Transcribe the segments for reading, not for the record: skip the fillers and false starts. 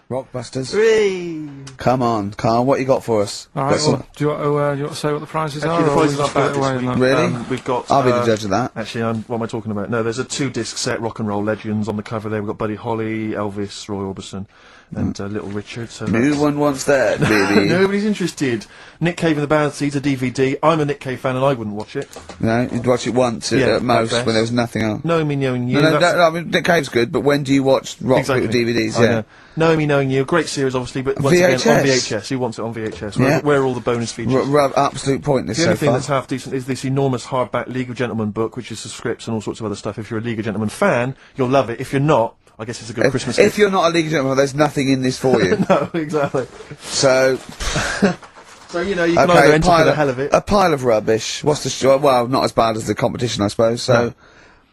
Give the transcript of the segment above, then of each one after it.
Rockbusters. Whee! Come on, Carl, what you got for us? Alright, well, do you want to say what the prizes are? The prizes are bad away this week. Really? We've got... I'll be the judge of that. Actually, what am I talking about? No, there's a 2-disc set, Rock and Roll Legends, on the cover there. We've got Buddy Holly, Elvis, Roy Orbison, and Little Richard. So No one wants that, baby. Nobody's interested. Nick Cave and the Bad Seeds, a DVD. I'm a Nick Cave fan and I wouldn't watch it. No, you'd watch it once at most when there was nothing else. Knowing Me, Knowing You. No, I mean, Nick Cave's good, but when do you watch rock DVDs? Yeah. Knowing Me, Knowing You, great series, obviously, but once again, on VHS. Who wants it on VHS? Where are all the bonus features? Absolute pointless. The only thing that's half decent is this enormous hardback League of Gentlemen book, which is the scripts and all sorts of other stuff. If you're a League of Gentlemen fan, you'll love it. If you're not, I guess it's a good Christmas gift. If you're not a League of Gentlemen, there's nothing in this for you. No, exactly. So... So, you know, you can either enter for the hell of it. A pile of rubbish. What's the... Well, not as bad as the competition, I suppose, so...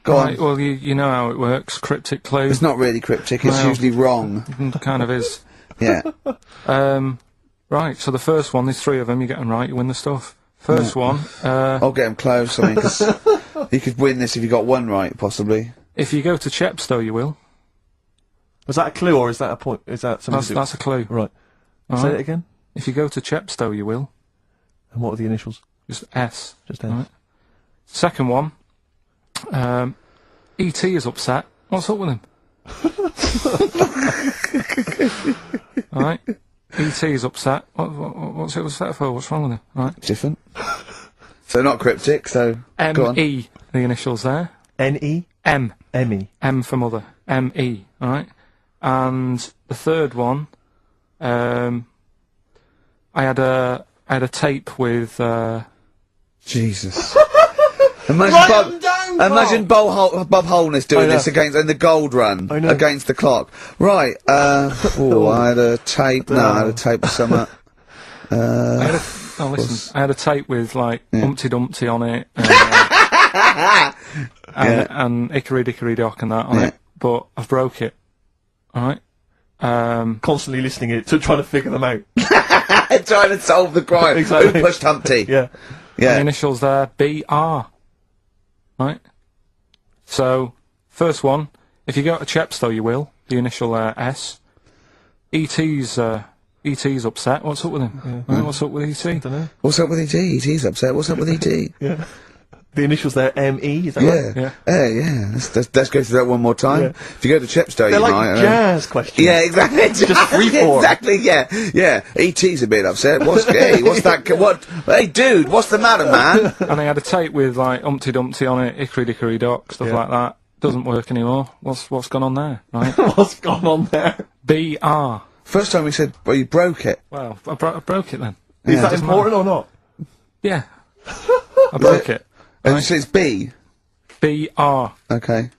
Go on. Well, you know how it works. Cryptic clue. It's not really cryptic, it's usually wrong. It kind of is. Yeah. Right, so the first one, there's 3 of them, you get them right, you win the stuff. First one... I'll get them close, I mean, because you could win this if you got one right, possibly. If you go to Chepstow, you will. Was that a clue, or is that a point? Is that something? That's a clue. Right. Say it again. If you go to Chepstow, you will. And what are the initials? Just S. Just S. Right. Second one. E.T. is upset. What's up with him? Alright. E.T. is upset. What's it upset for? What's wrong with him? Right. Different. So not cryptic, so go on. M.E. The initials there. N.E.? M. M.E. M for mother. M.E. Alright. And the third one, I had a tape with, Jesus. Imagine Bob Holness doing this in the Gold Run against the clock. Right. I had a tape. No, I had a tape with some. I had a tape with like Humpty Dumpty on it, and Hickory Dickory Dock and that on it. But I've broke it. All right. Constantly listening it to trying to figure them out. Trying to solve the crime. Exactly. Who pushed Humpty? Yeah. Yeah. The initials there, B.R. Right? So, first one, if you go to Chepstow, you will. The initial S. E.T.'s upset. What's up with him? Right, what's up with E.T.? I don't know. What's up with E.T.? E.T.'s upset. What's up with E.T.? Yeah. The initials there, M.E., is that right? Yeah. Yeah. Let's go through that one more time. Yeah. If you go to Chepstow, They're you like might. jazz questions. Yeah, exactly. Just free form. Exactly, yeah. E.T.'s a bit upset. What's that? What? Hey, dude, what's the matter, man? And I had a tape with, like, Humpty Dumpty on it, Hickory Dickory Dock, stuff like that. Doesn't work anymore. What's gone on there, right? What's gone on there? B.R. First time we said, well, you broke it. Well, I broke it then. Is that important or not? Yeah. I broke it. And so it's B. B.R. Okay.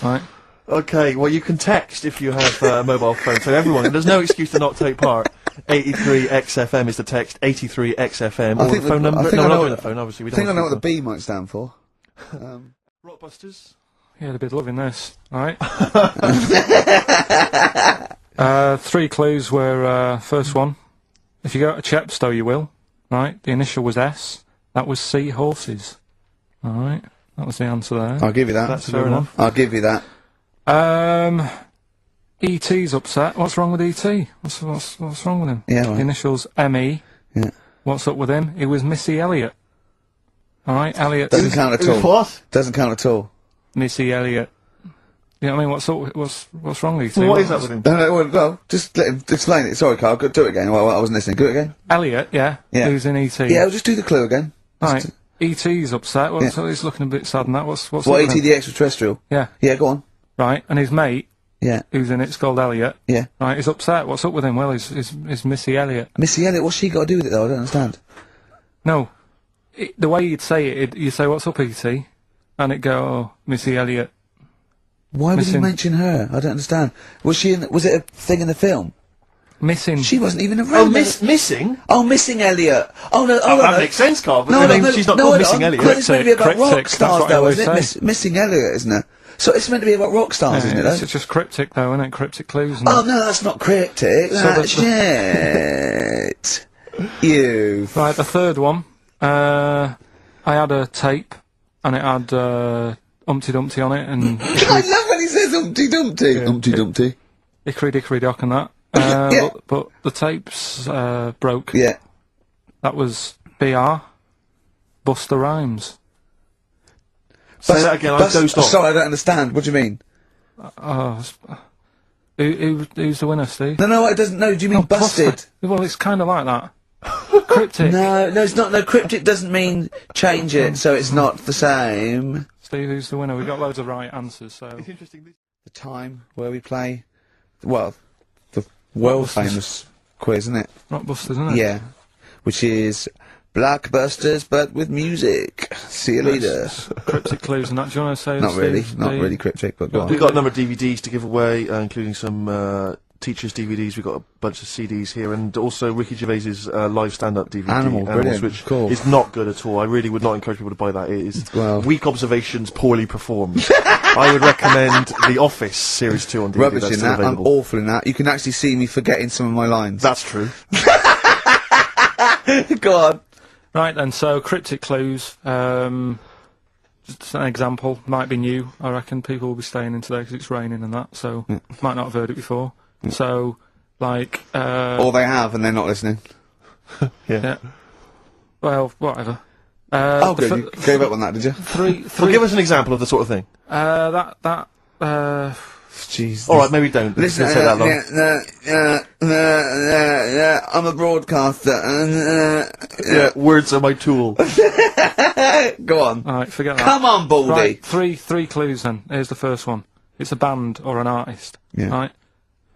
Right. Okay, well, you can text if you have a mobile phone. So everyone, there's no excuse to not take part. 83XFM is the text, 83XFM. Or the phone number. No, we're not doing the phone, obviously. I think I know what the B might stand for. Rockbusters? Yeah, they'd be loving this. Alright. 3 clues were, first one. If you go to Chepstow, you will. Right. The initial was S. That was C, horses. Alright. That was the answer there. I'll give you that. That's fair enough. I'll give you that. E.T.'s upset. What's wrong with E.T.? What's wrong with him? Yeah, right. The initials M.E. Yeah. What's up with him? He was Missy Elliott. Alright, Elliott. Doesn't count at all. What? Doesn't count at all. Missy Elliott. You know what I mean? What's wrong with E.T.? Well, what is that with him? No, just let him explain it. Sorry, Carl, do it again. Well, I wasn't listening. Do it again. Elliott, yeah. Who's in E.T.? Yeah, just do the clue again. Right. E.T.'s upset. So he's looking a bit sad and that. What's What, up with E.T. him? the extraterrestrial? Yeah. Yeah, go on. Right, and his mate, Yeah. who's in it's called Elliot. Yeah. Right, he's upset. What's up with him? Well, he's Missy Elliott. Missy Elliott, what's she got to do with it, though? I don't understand. No. The way you'd say it, you say, what's up, E.T.? And it'd go, oh, Missy Elliott. Why would he mention her? I don't understand. Was it a thing in the film? Missing. She wasn't even around. Oh, missing? Oh, Missing Elliott. Oh, no, that makes sense, Carl. But she's not called Missing Elliott. It's meant to be about rock stars, though, isn't it? Say. Missing Elliott, isn't it? So it's meant to be about rock stars, isn't it, though? It's just cryptic, though, isn't it? Cryptic clues. Oh, no, that's not cryptic. That's shit. You. Right, the third one. I had a tape, and it had Humpty Dumpty on it, and I love when he says Humpty Dumpty. Humpty Dumpty. Hickory Dickory Dock and that. Yeah. But the tapes broke. Yeah. That was BR. Buster Rhymes. Say that again, I dozed off. Sorry, I don't understand. What do you mean? Who's the winner, Steve? No, it doesn't. No, do you mean busted? Well, it's kind of like that. Cryptic. No, it's not. No, cryptic doesn't mean change it, so it's not the same. Steve, who's the winner? We got loads of right answers, so... It's interesting. The time where we play, well, the world-famous quiz, isn't it? Rockbusters, isn't it? Yeah. Which is Blockbusters, but with music. See you later. Cryptic clues and that. Do you want to say, Not Steve, really. Not really cryptic, but go on. We've got a number of DVDs to give away, including some teachers' DVDs. We've got a bunch of CDs here, and also Ricky Gervais's live stand-up DVD, Animal, brilliant. which Cool. is not good at all. I really would not encourage people to buy that. It is weak observations, poorly performed. I would recommend The Office Series 2 on DVD. Rubbish That's in still that. I'm available. awful in that. You can actually see me forgetting some of my lines. That's true. Go on. Right then, so cryptic clues. Just an example, might be new. I reckon people will be staying in today because it's raining and that, so might not have heard it before. So, like... or they have and they're not listening. Yeah. Well, whatever. Oh, good. You gave up on that, did you? Well, give us an example of the sort of thing. Jeez. All right, maybe don't. Listen, Say that long. I'm a broadcaster. Yeah, words are my tool. Go on. Alright, forget that. Come on, Baldy. Right, three clues then. Here's the first one. It's a band or an artist. Yeah. Right.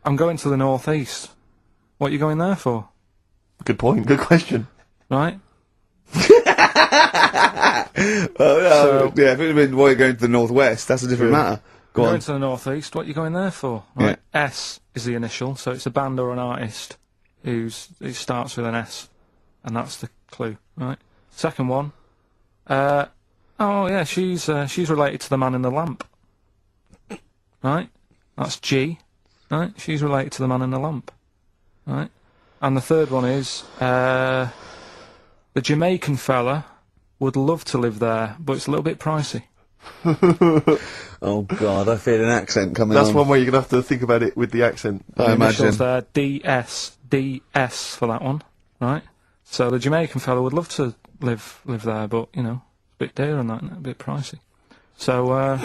I'm going to the northeast. What are you going there for? Good point. Good question. Right. Yeah, if it had been why you're going to the northwest, that's a different matter. Go on. Going to the northeast. What are you going there for? Right. Yeah. S is the initial, so it's a band or an artist who starts with an S, and that's the clue. Right. Second one. Oh yeah, she's related to the man in the lamp. Right. That's G. Right. She's related to the man in the lamp. Right. And the third one is the Jamaican fella would love to live there, but it's a little bit pricey. Oh God, I feel an accent coming That's on. one way you're gonna have to think about it with the accent. I imagine. There, DS for that one, right? So the Jamaican fella would love to live there, but you know, it's a bit dear and that, isn't it? A bit pricey. So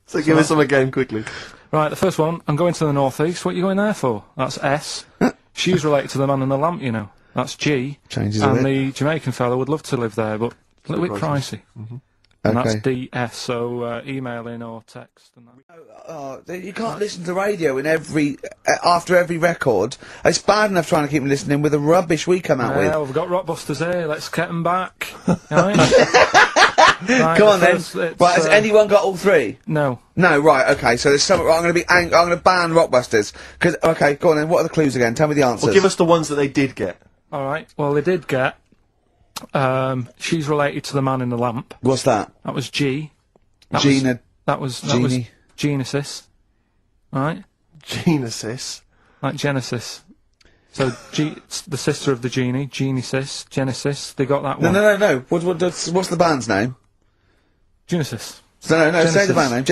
So give us some again quickly. Right, the first one. I'm going to the northeast. What are you going there for? That's S. She's related to the man in the lamp, you know. That's G. Changes a and bit. the Jamaican fella would love to live there, but a little bit pricey. And that's DS, so email in or text and that. Oh, you can't listen to radio in after every record. It's bad enough trying to keep me listening with the rubbish we come out with. Well, we've got Rockbusters here. Let's get them back. Right, come on then. Right, has anyone got all three? No. No, right, okay. So there's some. I'm going to ban Rockbusters. Okay, go on then. What are the clues again? Tell me the answers. Well, give us the ones that they did get. All right. Well, they did get. She's related to the man in the lamp. What's that? That was G. Gina. That was Genesis. Right? Genesis. Like Genesis. So the sister of the genie, Genesis, Genesis. They got that one. No. What's the band's name? Genesis. No. Genesis. Say the band name.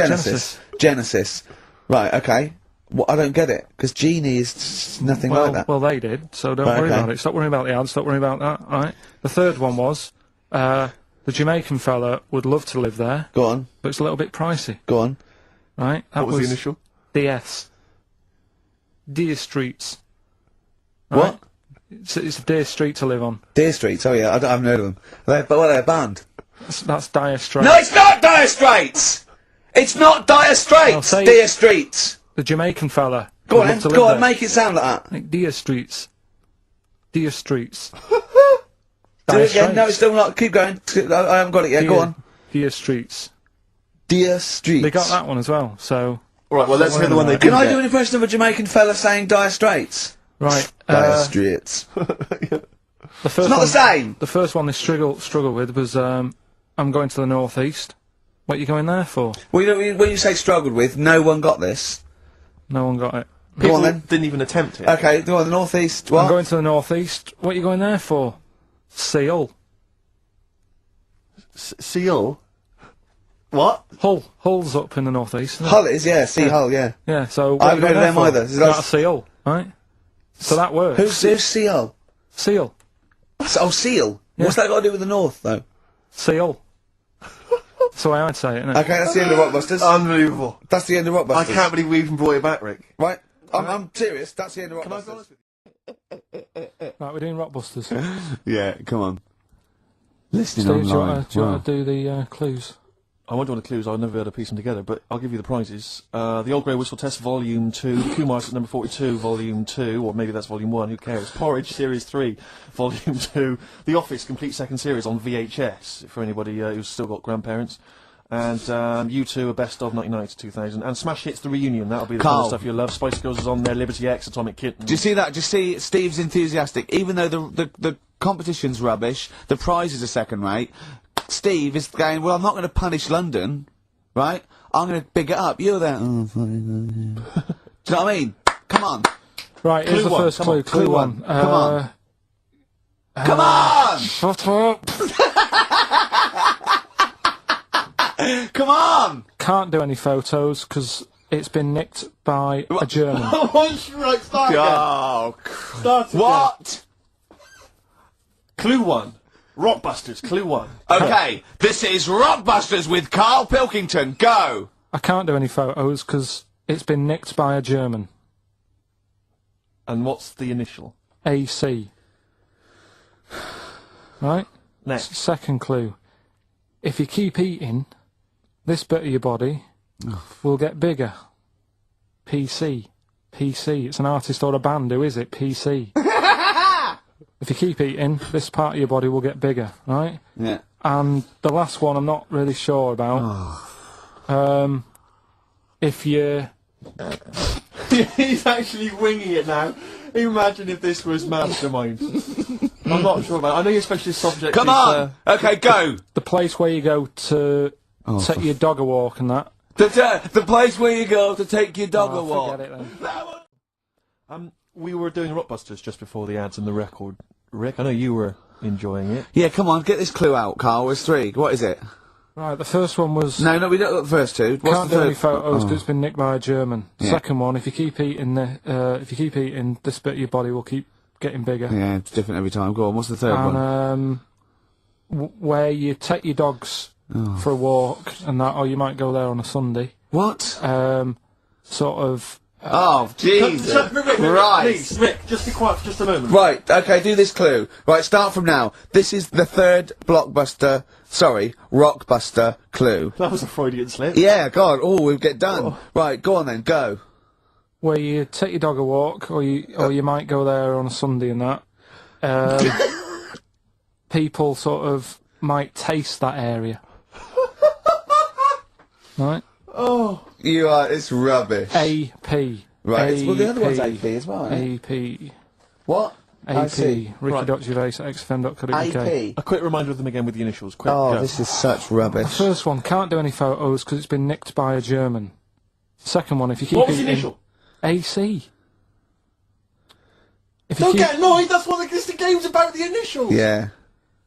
Genesis. Right. Okay. Well, I don't get it because Genie is nothing like that. Well, they did. So don't worry about it. Stop worrying about the ads. Stop worrying about that. Right. The third one was the Jamaican fella would love to live there. Go on. But it's a little bit pricey. Go on. Right. That What was the initial? DS. Deer Streets. Right? What? It's a Deer Street to live on. Deer Streets. Oh yeah, I haven't heard of them. They're a band. That's Dire Straits. No, it's not Dire Straits. It's not Dire Straits. Deer Streets. The Jamaican fella. Go on, make it sound like that. Like Deer Streets. Deer Streets. Do it again. No, it's still not. Keep going. I haven't got it yet. Go on. Deer Streets. Deer Streets. They got that one as well. So. All right. Well, let's hear the one they did. Can I do an impression of a Jamaican fella saying Dire Straits? Right. Dire Straits. It's not the same. The first one they struggled with was I'm going to the northeast. What are you going there for? Well, when you say struggled with, no one got this. No one got it. Go on then. Didn't even attempt it. Okay, go on, the northeast. What? I'm going to the northeast. What are you going there for? Seal. Seal? What? Hull's up in the northeast. Hull is, yeah. Sea Hull, yeah. Yeah, so. I haven't heard of them either. Is that a seal? right? So that works. Who's Seal? Seal. Oh, Seal. Yeah. What's that got to do with the North, though? Seal. That's the way I'd say it, isn't it? Okay, that's the end of Rockbusters. Unbelievable. That's the end of Rockbusters. I can't believe we even brought it back, Rick. Right? I'm serious. That's the end of Rockbusters. Can I be honest with you? Right, we're doing Rockbusters. Yeah, come on. Listening Steve, online. do you want to do the clues? I won't do all the clues, I'll never be able to piece them together, but I'll give you the prizes. The Old Grey Whistle Test Volume 2, the Kumars at number 42, Volume 2, or maybe that's Volume 1, who cares? Porridge Series 3, Volume 2, The Office Complete Second Series on VHS, for anybody who's still got grandparents, and U2, a Best of 99 to 2000, and Smash Hits The Reunion, that'll be the kind of stuff you'll love. Spice Girls is on there, Liberty X, Atomic Kitten. Do you see that? Do you see Steve's enthusiastic? Even though the competition's rubbish, the prizes are second rate, Steve is going, well, I'm not going to punish London, right? I'm going to big it up. You're there. Oh, do you know what I mean? Come on. Right, here's the first clue. Clue one. Come on. Come on! Shut up! Come on! Can't do any photos because it's been nicked by a German. Right, start again. Oh, Start again. what? Clue 1. Rockbusters, Clue 1. Okay, this is Rockbusters with Karl Pilkington. Go! I can't do any photos because it's been nicked by a German. And what's the initial? AC. Right? Next. Second clue. If you keep eating, this bit of your body will get bigger. PC. PC. It's an artist or a band. Who is it? PC. If you keep eating, this part of your body will get bigger, right? Yeah. And the last one I'm not really sure about. If you... He's actually winging it now. Imagine if this was Mastermind. I'm not sure about it. I know your specialist subject Come is, on! Okay, go! The place where you go to take your dog a walk and that. The place where you go to take your dog a walk. Forget it then. We were doing Rockbusters just before the ads and the record. Rick, I know you were enjoying it. Yeah, come on, get this clue out, Carl. There's 3. What is it? Right, the first one was... No, we don't got the first 2. What's Can't the do any third? photos because it's been nicked by a German. Yeah. Second one, if you keep eating, this bit of your body will keep getting bigger. Yeah, it's different every time. Go on, what's the third one? And where you take your dogs for a walk and that, or you might go there on a Sunday. What? Sort of... Oh, Jesus Christ. Rick, just be quiet for just a moment. Right, okay, do this clue. Right, start from now. This is the third Rockbuster clue. That was a Freudian slip. Yeah, God, we'll get done. Oh. Right, go on then, go. Where you take your dog a walk, or you might go there on a Sunday and that. People sort of might taste that area. Right? Oh. It's rubbish. AP. Right, AP. well the other one's AP as well, AP. What? AP. Ricky.gervais at xfm.co.uk. AP. A quick reminder of them again with the initials. Quick, Oh, go. this is such rubbish. The first one, can't do any photos because it's been nicked by a German. Second one, if you keep What was eating... the initial? AC. Don't get annoyed, that's what the game's about, the initials! Yeah.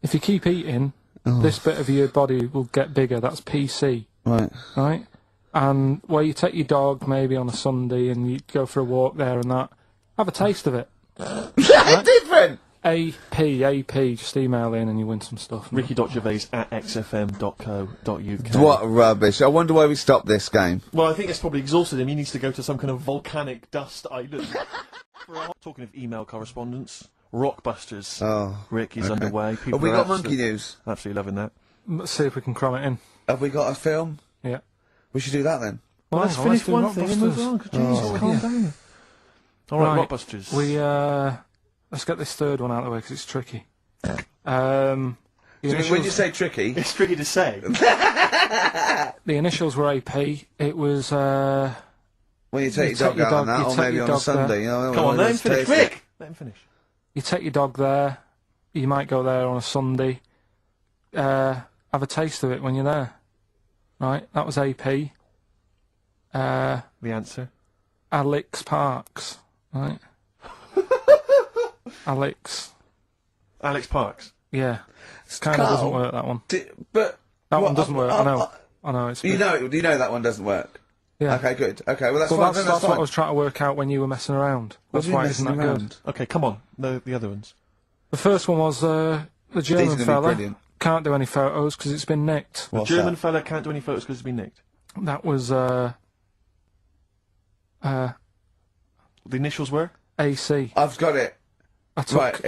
If you keep eating, this bit of your body will get bigger. That's PC. Right. Right? And where you take your dog maybe on a Sunday and you go for a walk there and that, have a taste of it. Right? Different! AP, just email in and you win some stuff. Ricky.gervais at xfm.co.uk. What rubbish. I wonder why we stopped this game. Well, I think it's probably exhausted him. He needs to go to some kind of volcanic dust island. Talking of email correspondence, Rockbusters. Oh. Rick is underway. People Have we are got monkey news? Absolutely loving that. Let's see if we can cram it in. Have we got a film? Yeah. We should do that then. Well, let's finish do one thing and move Rockbusters. on. Jesus, calm down. All right, Rockbusters. Let's get this third one out of the way because it's tricky. When you say tricky... It's tricky to say. The initials were AP. It was... when you take your dog out on that, or maybe on a Sunday. You know, come on, let him finish. Rick! Let him finish. You take your dog there. You might go there on a Sunday. Have a taste of it when you're there. Right? That was AP. The answer? Alex Parks. Right? Alex Parks? Yeah. It kind of doesn't work, that one. But... That one doesn't work, I know. I know, it's... You know that one doesn't work. Yeah. Okay, good. Okay, well that's Well, fine. that's, then what I fine. was trying to work out when you were messing around. What That's do you mean why it isn't messing that good. around? Okay, come on. No, the other ones. The first one was the These German are gonna be fella. brilliant. Can't do any photos because it's been nicked. The What's German that? fella can't do any photos because it's been nicked. That was The initials were? AC. I've got it. I took, Right,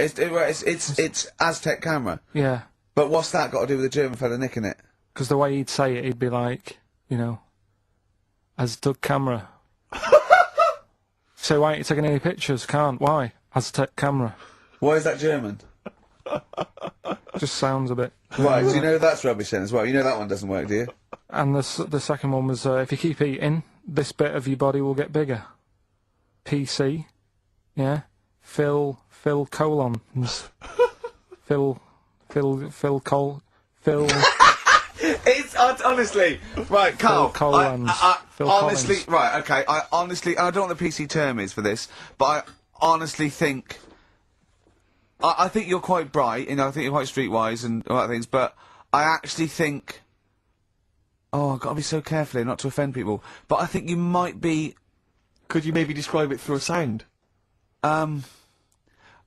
it's Aztec camera. Yeah, But what's that got to do with the German fella nicking it? because the way he'd say it, he'd be like, you know, Aztec camera. So why ain't you taking any pictures? Can't. Why? Aztec camera. Why is that German? Just sounds a bit. Right, so you know that's rubbish then as well. You know that one doesn't work, do you? And the second one was if you keep eating, this bit of your body will get bigger. PC. Yeah. Phil colons. Phil. It's honestly right, Carl. Phil Collins. Phil honestly, Collins. right, okay. I honestly, I don't know what the PC term is for this, but I honestly think, I think you're quite bright, you know. I think you're quite streetwise and all that things, but I actually think, oh, I've got to be so careful here not to offend people. But I think you might be, Could you maybe describe it through a sound?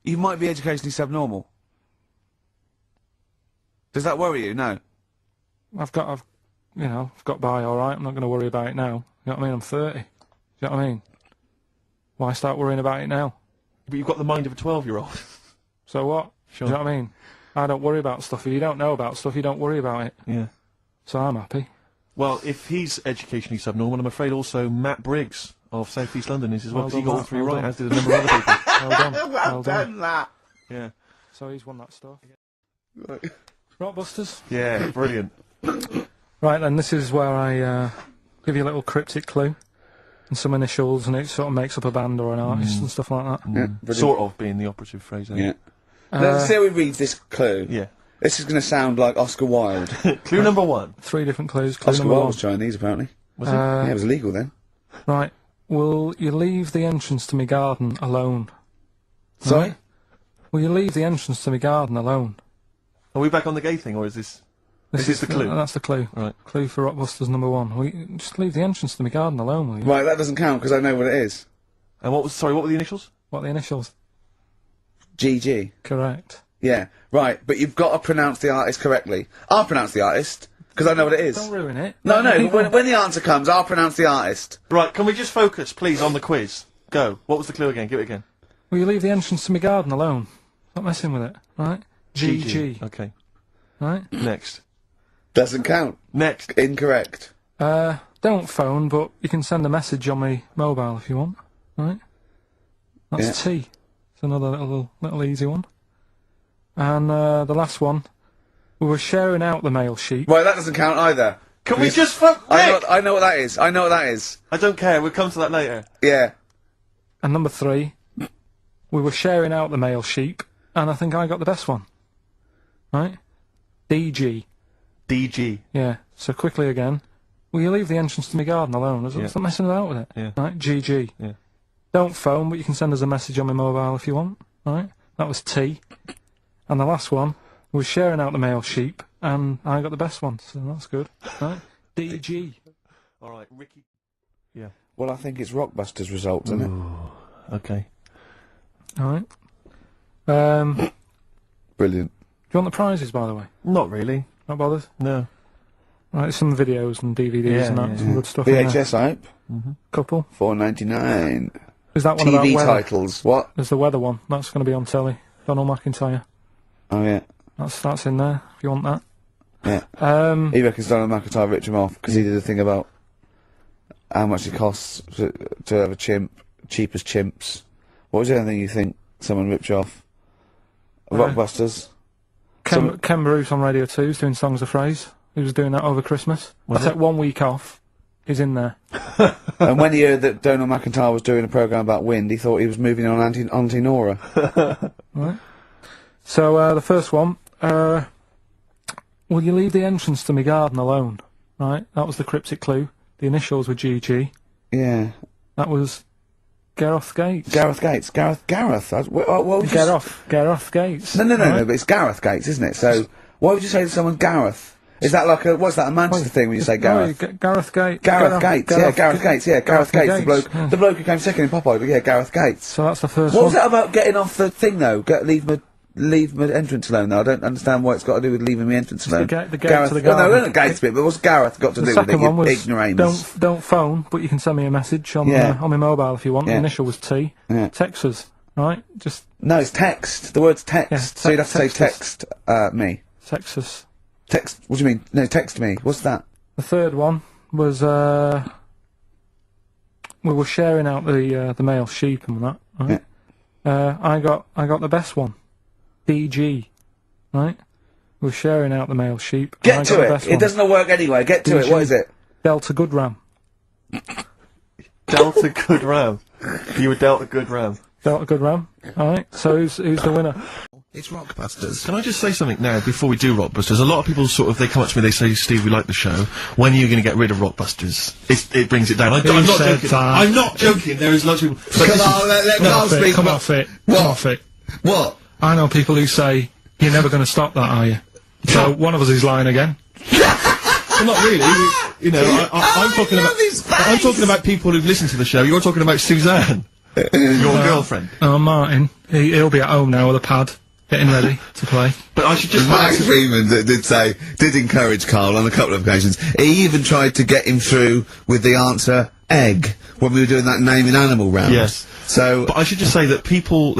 you might be educationally subnormal. Does that worry you? No. I've got by all right. I'm not going to worry about it now. You know what I mean? I'm 30. You know what I mean? Why start worrying about it now? But you've got the mind of a 12-year-old. So what? Sure. Do you know what I mean? I don't worry about stuff. If you don't know about stuff, you don't worry about it. Yeah. So I'm happy. Well, if he's educationally subnormal, I'm afraid also Matt Briggs of South East London is as well, Well because he done, got all Matt. three Well right, done. as did a number of other people. Well done. Well done. that. Yeah. So he's won that stuff. Rockbusters. Yeah, brilliant. Right then, this is where I give you a little cryptic clue and some initials, and it sort of makes up a band or an artist and stuff like that. Yeah, brilliant. Sort of being the operative phrase there. Yeah. Let's see how we read this clue. Yeah. This is going to sound like Oscar Wilde. Clue number one. 3 different clues. Clue Oscar number Wilde 1. was Chinese, apparently. Was it? Yeah, it was illegal then. Right. Will you leave the entrance to my garden alone? Sorry? Will you leave the entrance to my garden alone? Are we back on the gay thing, or is this... Is this the clue? That's the clue. Right. Clue for Rockbusters number 1. Will you just leave the entrance to my garden alone, will you? Right, that doesn't count because I know what it is. And what were the initials? What are the initials? GG. Correct. Yeah, right, but you've got to pronounce the artist correctly. I'll pronounce the artist, because I know what it is. Don't ruin it. No, no, People- when the answer comes, I'll pronounce the artist. Right, can we just focus, please, on the quiz? Go. What was the clue again? Give it again. Will you leave the entrance to my garden alone? Not messing with it, right? GG. Okay. Right? Next. Doesn't count. Next. Incorrect. Don't phone, but you can send a message on my mobile if you want, right? That's Yeah. T. It's another little easy one. And the last one, we were sharing out the mail sheet. Right, that doesn't count either. Can we just fuck... I know what that is. I know what that is. I don't care, we'll come to that later. Yeah. And number 3, we were sharing out the male sheep, and I think I got the best one. Right? DG. DG. Yeah. So quickly again, will you leave the entrance to my garden alone? Yeah. Stop messing about with it. Yeah. Right? GG. Yeah. Don't phone, but you can send us a message on my mobile if you want. Right? That was T. And the last one was sharing out the male sheep, and I got the best one, so that's good. Right? DG. Alright, Ricky. Yeah. Well, I think it's Rockbusters results, isn't it? Okay. Alright. Do you Brilliant. want the prizes, by the way? Not really. Not bothered? No. Right, some videos and DVDs Yeah, and that, yeah, some good stuff in there. VHS hype. Couple. $4.99. Is that one about TV weather? titles. What? There's the weather one. That's going to be on telly. Donald McIntyre. Oh yeah. That's in there, if you want that. Yeah. He reckons Donald McIntyre ripped him off because he did a thing about how much it costs to have a chimp, cheap as chimps. What was the other thing you think someone ripped you off? Rockbusters. Ken Bruce on Radio 2 is doing Songs of Phrase. He was doing that over Christmas. I took 1 week off. He's in there. And when he heard that Donald McIntyre was doing a programme about wind, he thought he was moving on Auntie Nora. Right. So, the first one, will you leave the entrance to my garden alone? Right, that was the cryptic clue. The initials were GG. Yeah. That was Gareth Gates. Gareth Gates. Gareth. What would you Gareth Gates. No, right? but it's Gareth Gates, isn't it? So, why would you say to someone Gareth? Is that like a, what's that, a Manchester thing when you say Gareth? Gareth Gates. Gareth Gates, yeah, Gareth Gates, yeah, Gareth Gates, the bloke, yeah. the bloke who came second in Popeye, but yeah, Gareth Gates. So that's the first What one. was that about getting off the thing though? Leave my entrance alone though. I don't understand what it's got to do with leaving my entrance alone. the gate Gareth, to the well, no, garden. not the gates bit, but what's Gareth got to The do with it, second one you was ignoramus? don't phone, but you can send me a message on Yeah. on my mobile if you want. Yeah. The initial was T. Yeah. Text us, right? Just No, it's text. The word's text. Yeah, So you'd have to say text me. text us. Text, what do you mean? No, text me. What's that? The third one was we were sharing out the male sheep and that. Right? I got the best one, DG, right? We were sharing out the male sheep. and I Get got to the it. best It one. doesn't work anyway. Get to it. What is it? Delta Good Ram. Delta Good Ram. You were Delta Good Ram. Delta Good Ram. All right. So who's the winner? It's Rockbusters. Can I just say something now before we do Rockbusters? A lot of people sort of, they come up to me, they say, Steve, we like the show. When are you going to get rid of Rockbusters? It brings it down. I'm not said joking. that? I'm not joking. There is lots of people. Come on, let Carl speak. Come off it. What? Come off it. What? I know people who say you're never going to stop that, are you? So one of us is lying again. Well, not really. You know, I'm talking about. I'm talking about people who've listened to the show. You're talking about Suzanne, your girlfriend. Oh, Martin. He'll be at home now with a pad, getting ready to play. But I should just. Max Freeman did encourage Carl on a couple of occasions. He even tried to get him through with the answer egg when we were doing that naming animal round. Yes. So, But I should just say that people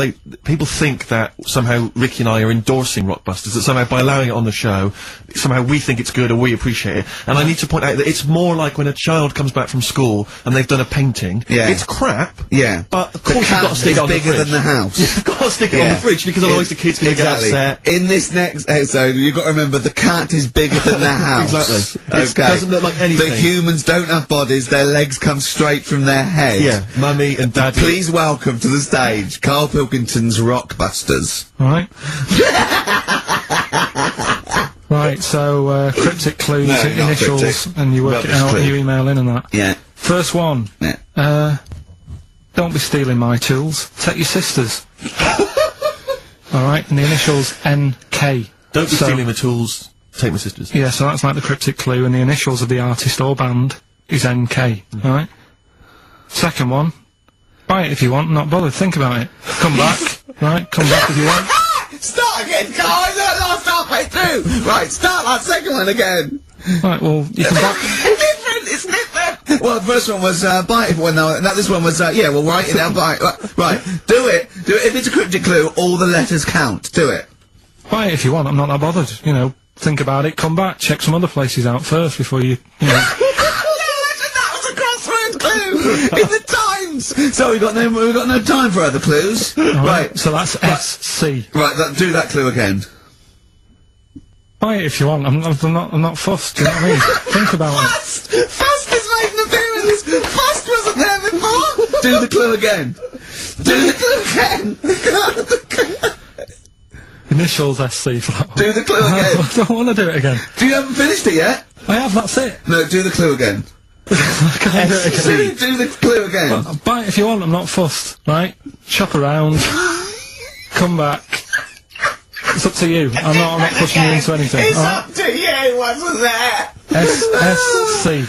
think that somehow Ricky and I are endorsing Rockbusters, that somehow by allowing it on the show, somehow we think it's good or we appreciate it. And I need to point out that it's more like when a child comes back from school and they've done a painting. Yeah. It's crap. yeah. But of The course you've got to cat stick is it on the bigger fridge. than the house. You've got to stick it on Yeah. the fridge because otherwise the kids going to get upset. In this next episode, you've got to remember the cat is bigger than the house. Exactly. It Okay. doesn't look like anything. The humans don't have bodies, their legs come straight from their head. Yeah, mummy and daddy. Please welcome to the stage, Karl Pilkington's Rockbusters. All right. Right. So cryptic clues, No, not initials, cryptic. and you work Rubbish it out. clue. And you email in and that. Yeah. First one. Yeah. Don't be stealing my tools. Take your sisters. All right. And the initials NK. Don't be So- stealing my tools. Take my sisters. Yeah. So that's like the cryptic clue, and the initials of the artist or band is NK. All right. Second one. Buy it if you want, not bothered. Think about it. Come back. Right, come back if you want. Start again, Carl! That last halfway through! Right, start that second one again! Right, well, you can back. It's different! Well, the first one was, buy it, well, no, this one was, yeah, well, write it down, buy it. Right, do it. If it's a cryptic clue, all the letters count. Do it. Buy it if you want, I'm not that bothered. You know, think about it, come back, check some other places out first before you know. That was a crossword clue! In the Times! So we've got no time for other clues. Right. So that's SC. Right, do that clue again. Buy it if you want, I'm not fussed, do you know what I mean? Think about it. Fast has made an appearance! Fast wasn't there before! Do the clue again. Do the clue again! Initials SC for that one. Do the clue again. I don't want to do it again. You haven't finished it yet? I have, that's it. No, do the clue again. I can't do it again. Do the clue again. Buy it if you want, I'm not fussed, right? Shop around, come back. It's up to you. I'm not pushing you into anything. It's Alright? up to you, wasn't there? SC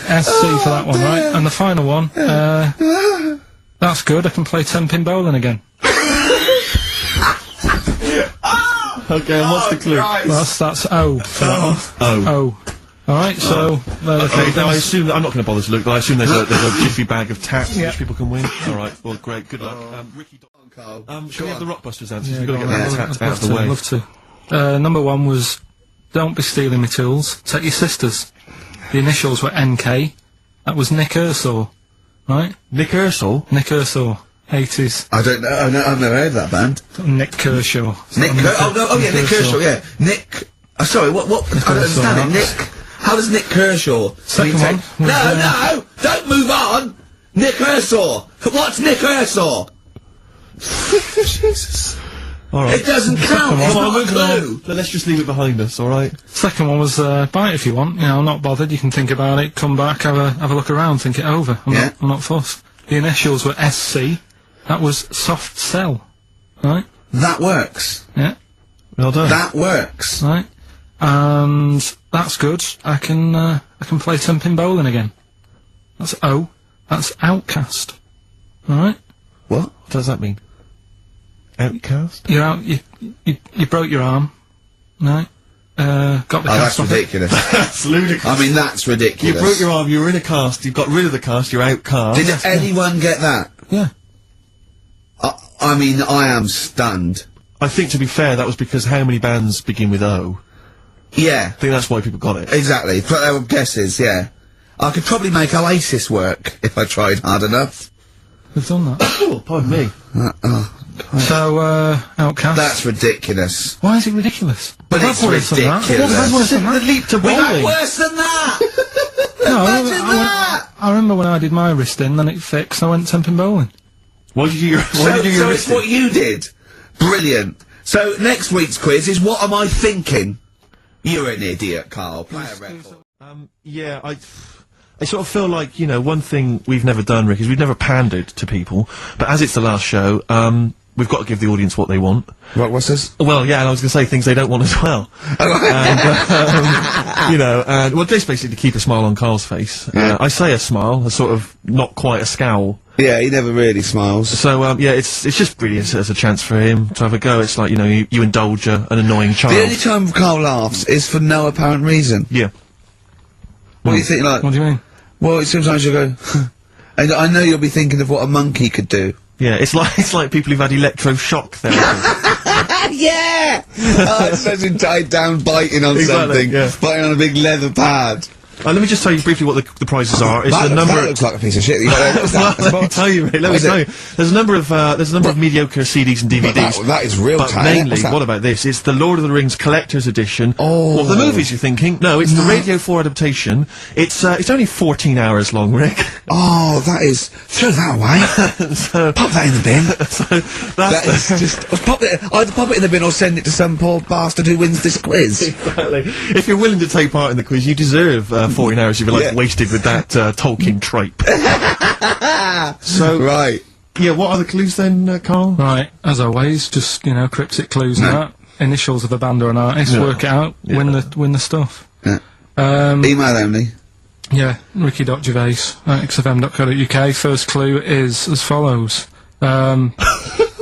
for that one, right? And the final one, that's good, I can play 10-pin bowling again. Okay, and what's the clue? That's O for that one. Oh. O. Alright, so, there the Okay, now I things. assume that I'm not going to bother to look, but I assume there's a jiffy bag of tats Yeah. which people can win. All right, well, great, good luck. Ricky, shall we have the Rockbusters answers? Yeah, We've got to go get on, the tats out of the way. I'd love to. Number one was, don't be stealing my tools, take your sisters. The initials were NK. That was Nick Ershaw, right? Nick Ershaw? Nick Ershaw, 80s. I don't know. I've never heard of that band. Nick Kershaw. Nick Kershaw, yeah. Nick. Sorry, what? I don't understand it. Nick. How does Nick Kershaw? Second one. No, don't move on. Nick Kershaw. What's Nick Kershaw? Jesus. All right. It doesn't count. It's Come on, not a moving on. clue. Then let's just leave it behind us, all right? Second one was, buy it if you want. You know, I'm not bothered. You can think about it, come back, have a look around, think it over. I'm not fussed. The initials were SC. That was soft sell. Right? That works. Yeah. Well done. That works. Right. And that's good. I can play 10-pin bowling again. That's O. That's outcast. Alright? What does that mean? Outcast? You're out, you broke your arm. Right? Got the cast that's off it. ridiculous. That's ludicrous. I mean, that's ridiculous. You broke your arm, you were in a cast, you've got rid of the cast, you're outcast. Did anyone get that? Yeah. I mean, I am stunned. I think, to be fair, that was because how many bands begin with O? Yeah, I think that's why people got it. exactly. But they were guesses, yeah. I could probably make Oasis work if I tried hard enough. We've done that. Oh, pardon me. So, outcast. That's ridiculous. Why is it ridiculous? But We've it's had worse than that. ridiculous. We've had worse than The that. leap to We had bowling. worse than that! No, Imagine that! I remember when I did my wrist in, then it fixed, I went 10-pin bowling. Why did you do So your it's what you did. Brilliant. So next week's quiz is what am I thinking? You're an idiot, Carl. Play a record. Yeah, I sort of feel like, you know, one thing we've never done, Rick, is we've never pandered to people, but as it's the last show, we've got to give the audience what they want. Right, what's this? Well, yeah, and I was going to say things they don't want as well. And, you know, and, well, just basically to keep a smile on Carl's face. I say a smile, a sort of, not quite a scowl. Yeah, he never really smiles. So, yeah, it's just really as a chance for him to have a go. It's like, you know, you indulge an annoying child. The only time Carl laughs is for no apparent reason. Yeah. What do you think, like... What do you mean? Well, sometimes you go... and I know you'll be thinking of what a monkey could do. Yeah, it's like people who've had electroshock therapy. Yeah! Oh, it's such a tied down biting on Exactly, something. yeah. Biting on a big leather pad. Let me just tell you briefly what the prizes are. It's That the looks, number. that looks like a piece of shit. You got what's that? Let me tell you, Ray, let me What is tell it? you. There's a number of mediocre CDs and DVDs. That is real But tiny. mainly, What's that? what about this? It's the Lord of the Rings Collector's Edition. Oh. What, the movies, you're thinking? No, it's the Radio 4 adaptation. It's only 14 hours long, Rick. Oh, that is... Throw that away. So, Pop that in the bin. so That that's is just... Either pop it in the bin or send it to some poor bastard who wins this quiz. exactly. If you're willing to take part in the quiz, you deserve 14 hours of your life Yeah. wasted with that Tolkien trope. So, Right. yeah, what are the clues then, Carl? Right, as always, just, you know, cryptic clues and that. Initials of a band or an artist, Yeah. work it out, Yeah. win the stuff. Yeah. Um, Email only. yeah, ricky.gervais at xfm.co.uk. First clue is as follows.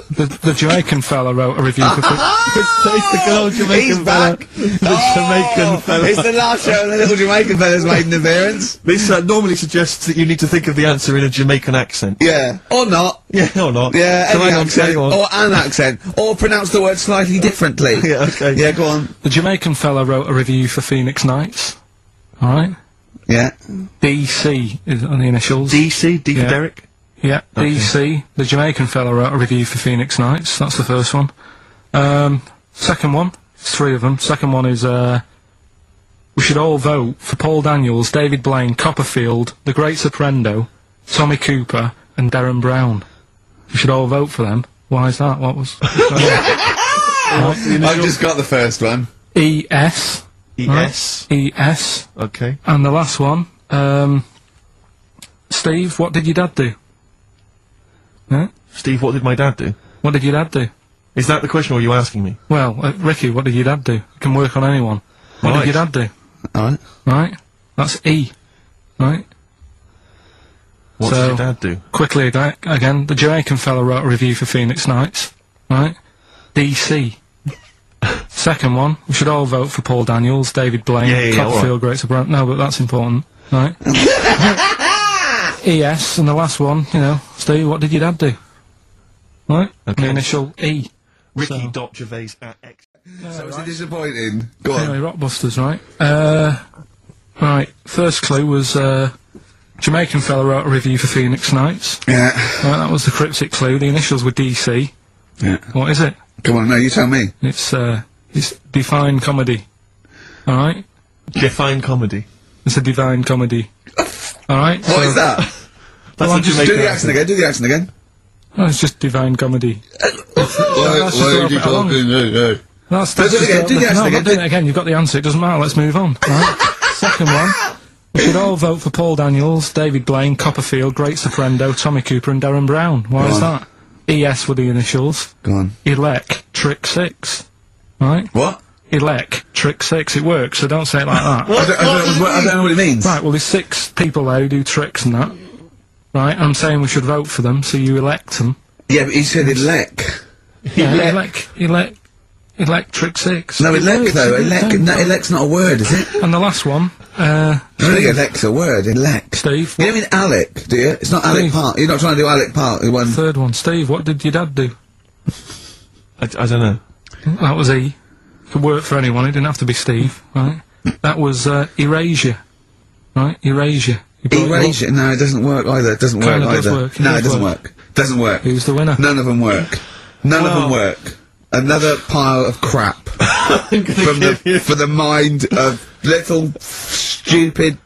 The Jamaican fella wrote a review for... It's the good old Jamaican He's fella. back. The Jamaican fella. It's the last show the little Jamaican fella's made an appearance. This normally suggests that you need to think of the answer in a Jamaican accent. Yeah. Or not. Yeah, or not. Yeah, So any hang on, accent. hang on. Or an accent. Or pronounce the word slightly differently. Yeah, okay. Yeah, go on. The Jamaican fella wrote a review for Phoenix Nights. Alright? Yeah. DC is on the initials. DC, D for Yeah. Derek. Yeah, DC. The Jamaican fella wrote a review for Phoenix Nights. That's the first one. Second one, there's three of them. Second one is, we should all vote for Paul Daniels, David Blaine, Copperfield, The Great Soprendo, Tommy Cooper, and Darren Brown. We should all vote for them. Why is that? What was... I've just got the first one. ES. ES. ES. Okay. And the last one, Steve, what did your dad do? Huh? Steve, what did my dad do? What did your dad do? Is that the question, or are you asking me? Well, Ricky, what did your dad do? It can work on anyone. What Right. did your dad do? Alright. Right? That's E. Right? What So- did your dad do? Quickly again, the Jamaican fella wrote a review for Phoenix Nights. Right? DC. Second one, we should all vote for Paul Daniels, David Blaine, Yeah, Copperfield, Great Soprano. No, but that's important. Right? ES, and the last one, you know, Steve, what did your dad do? Right? Okay. The initial E. Ricky.gervais at X. So was it disappointing? Go on. Anyway, Rockbusters, right? Right, first clue was, Jamaican fella wrote a review for Phoenix Nights. Yeah. Right, that was the cryptic clue. The initials were DC. Yeah. What is it? Come on, no, you tell me. It's Define Comedy. Alright? Define comedy. It's a divine comedy. Alright? What is that? That's Well, a just Do Jamaican the accent again, do the accent again. No, it's just divine comedy. That's just are you along. talking? That's Do it again, do the accent no, I'm again, not doing it again. You've got the answer. It doesn't matter. Let's move on. Right? Second one. We should all vote for Paul Daniels, David Blaine, Copperfield, Great Soprendo, Tommy Cooper, and Darren Brown. Why is that? ES were the initials. Go on. Elec, Trick 6. Right? What? Elec, Trick 6. It works, so don't say it like that. I don't know what it means. Right, well, there's 6 people there who do tricks and that. Right, I'm saying we should vote for them, so you elect them. Yeah, but he said elect. Yeah, Electric 6. No, elect though. Elect's not a word, is it? And the last one, I don't think elect's a word. Elect. Steve. You don't mean Alec, do you? It's not Alec Steve. Park. You're not trying to do Alec Park. The one. Third one, Steve. What did your dad do? I don't know. That was E. Could work for anyone. It didn't have to be Steve, right? That was erasure, right? Erasure. Erasure. No, it doesn't work either. It doesn't work Kinda does either. work. It No, does it doesn't work. work. Doesn't work. Who's the winner? None of them work. None of them work. Another pile of crap for the mind of little stupid.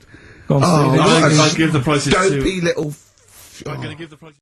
Go on, Steve. I'll give the prizes to... Dopey little. I'm going to give the prizes...